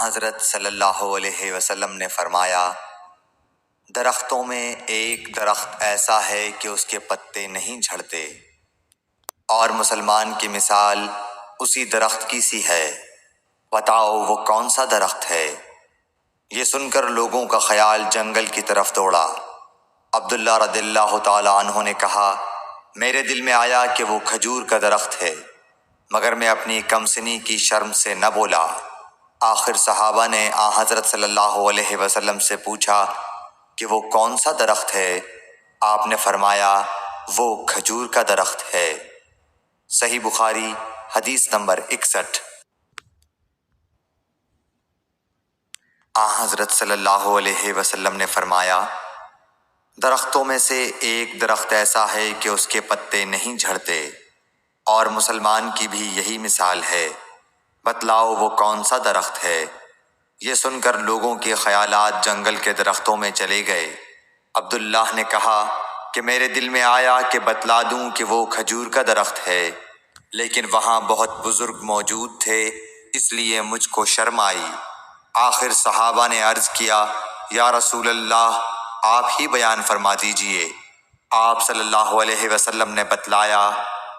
حضرت صلی اللہ علیہ وسلم نے فرمایا، درختوں میں ایک درخت ایسا ہے کہ اس کے پتے نہیں جھڑتے، اور مسلمان کی مثال اسی درخت کی سی ہے، بتاؤ وہ کون سا درخت ہے؟ یہ سن کر لوگوں کا خیال جنگل کی طرف دوڑا۔ عبداللہ رضی اللہ تعالی عنہ نے کہا، میرے دل میں آیا کہ وہ کھجور کا درخت ہے، مگر میں اپنی کم سنی کی شرم سے نہ بولا۔ آخر صحابہ نے حضرت صلی اللہ علیہ وسلم سے پوچھا کہ وہ کون سا درخت ہے؟ آپ نے فرمایا، وہ کھجور کا درخت ہے۔ صحیح بخاری حدیث نمبر 61۔ حضرت صلی اللہ علیہ وسلم نے فرمایا، درختوں میں سے ایک درخت ایسا ہے کہ اس کے پتے نہیں جھڑتے، اور مسلمان کی بھی یہی مثال ہے، بتلاؤ وہ کون سا درخت ہے؟ یہ سن کر لوگوں کے خیالات جنگل کے درختوں میں چلے گئے۔ عبداللہ نے کہا کہ میرے دل میں آیا کہ بتلا دوں کہ وہ کھجور کا درخت ہے، لیکن وہاں بہت بزرگ موجود تھے، اس لیے مجھ کو شرم آئی۔ آخر صحابہ نے عرض کیا، یا رسول اللہ، آپ ہی بیان فرما دیجئے۔ آپ صلی اللہ علیہ وسلم نے بتلایا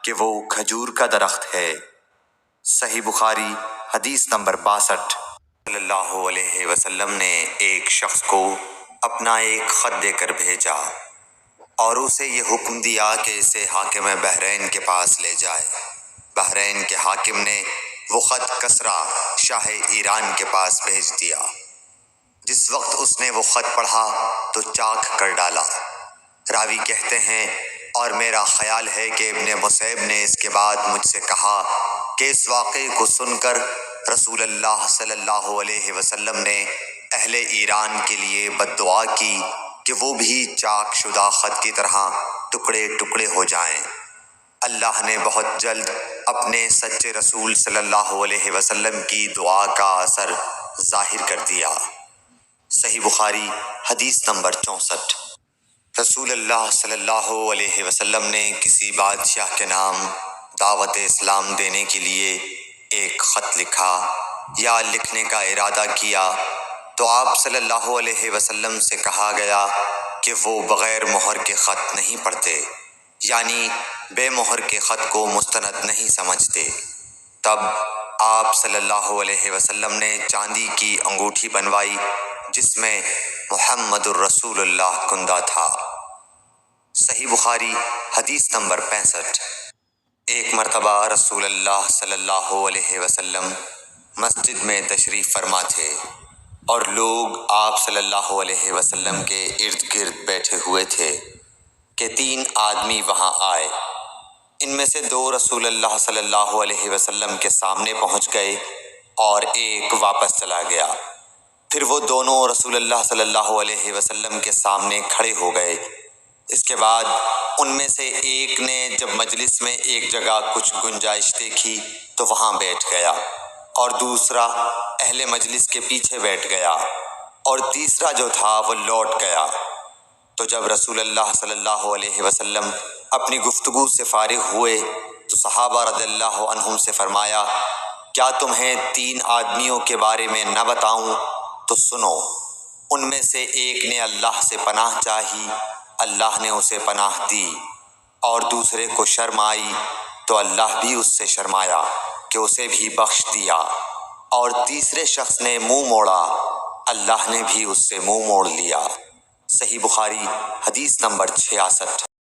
کہ وہ کھجور کا درخت ہے۔ صحیح بخاری حدیث نمبر 62۔ صلی اللہ علیہ وسلم نے ایک شخص کو اپنا ایک خط دے کر بھیجا اور اسے یہ حکم دیا کہ اسے حاکم بحرین کے پاس لے جائے۔ بحرین کے حاکم نے وہ خط کسریٰ شاہ ایران کے پاس بھیج دیا۔ جس وقت اس نے وہ خط پڑھا تو چاک کر ڈالا۔ راوی کہتے ہیں، اور میرا خیال ہے کہ ابن مسیب نے اس کے بعد مجھ سے کہا کہ اس واقعے کو سن کر رسول اللہ صلی اللہ علیہ وسلم نے اہل ایران کے لیے بد دعا کی کہ وہ بھی چاک شدہ خط کی طرح ٹکڑے ٹکڑے ہو جائیں۔ اللہ نے بہت جلد اپنے سچے رسول صلی اللہ علیہ وسلم کی دعا کا اثر ظاہر کر دیا۔ صحیح بخاری حدیث نمبر 64۔ رسول اللہ صلی اللہ علیہ وسلم نے کسی بادشاہ کے نام دعوت اسلام دینے کے لیے ایک خط لکھا یا لکھنے کا ارادہ کیا تو آپ صلی اللہ علیہ وسلم سے کہا گیا کہ وہ بغیر مہر کے خط نہیں پڑھتے، یعنی بے مہر کے خط کو مستند نہیں سمجھتے۔ تب آپ صلی اللہ علیہ وسلم نے چاندی کی انگوٹھی بنوائی جس میں محمد الرسول اللہ کندہ تھا۔ صحیح بخاری حدیث نمبر 65۔ ایک مرتبہ رسول اللہ صلی اللہ علیہ وسلم مسجد میں تشریف فرما تھے اور لوگ آپ صلی اللہ علیہ وسلم کے ارد گرد بیٹھے ہوئے تھے کہ 3 آدمی وہاں آئے۔ ان میں سے 2 رسول اللہ صلی اللہ علیہ وسلم کے سامنے پہنچ گئے اور ایک واپس چلا گیا۔ پھر وہ دونوں رسول اللہ صلی اللہ علیہ وسلم کے سامنے کھڑے ہو گئے۔ اس کے بعد ان میں سے ایک نے جب مجلس میں ایک جگہ کچھ گنجائش دیکھی تو وہاں بیٹھ گیا، اور دوسرا اہل مجلس کے پیچھے بیٹھ گیا، اور تیسرا جو تھا وہ لوٹ گیا۔ تو جب رسول اللہ صلی اللہ علیہ وسلم اپنی گفتگو سے فارغ ہوئے تو صحابہ رضی اللہ عنہم سے فرمایا، کیا تمہیں 3 آدمیوں کے بارے میں نہ بتاؤں؟ تو سنو۔ ان میں سے ایک نے اللہ سے پناہ چاہی، اللہ نے اسے پناہ دی، اور دوسرے کو شرم آئی تو اللہ بھی اس سے شرمایا کہ اسے بھی بخش دیا، اور تیسرے شخص نے منہ موڑا، اللہ نے بھی اس سے منہ موڑ لیا۔ صحیح بخاری حدیث نمبر 66۔